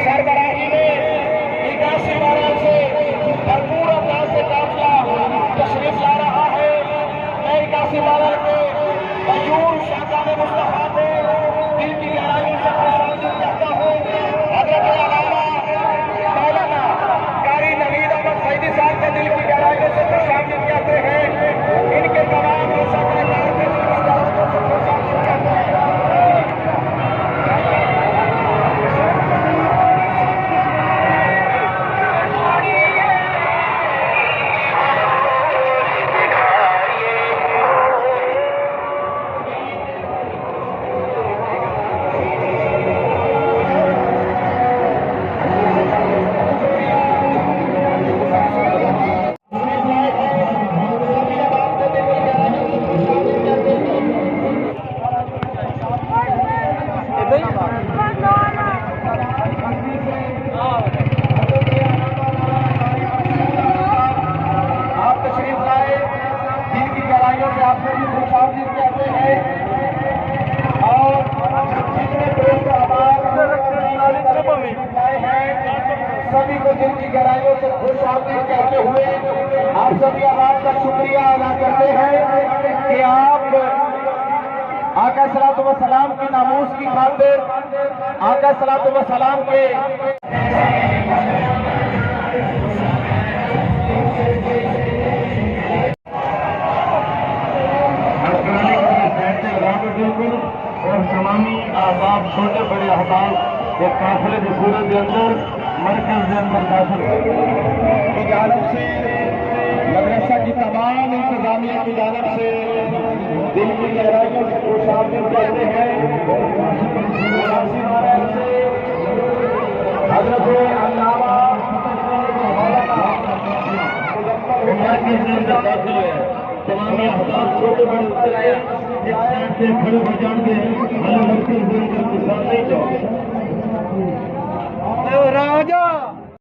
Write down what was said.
सरबराही में 81 वालों से भरपूर अंदाज से काफिला तशरीफ ला रहा है। मैं 81 वालों के मयूर शाकान मुस्तफा को दिल की गहराइयों से खुशामदीद कहता हूँ। हजरत अल्लामा मौलाना कारी नवीद अहमद सईदी साहब के दिल की गहराइयों से खुशामदीद कहते हैं। इनके तमाम सरकार के दिल की गहराइयों से खुशामदीद कहते हैं। सभी को दिल की गहराइयों से खुशामदीद कहते हुए आप सभी आवाज का शुक्रिया अदा करते हैं कि आप आका सलातो व सलाम की नामूस की खातिर आका सलातो व सलाम के और तमामी आबाब छोटे बड़े अहबाब एक काफिले की सूरत के अंदर मरकज के अंदर दाखिल की जानब से मदरसा की तमाम इंतजामिया की जानब से दिल की गहराइयों से खुशामदीद कहते हैं। हजरत अल्लामा तमामी अहबाब छोटे बड़े उतर आया एक साइड से खड़े हो जाएंगे अलग अलग नहीं जाओ।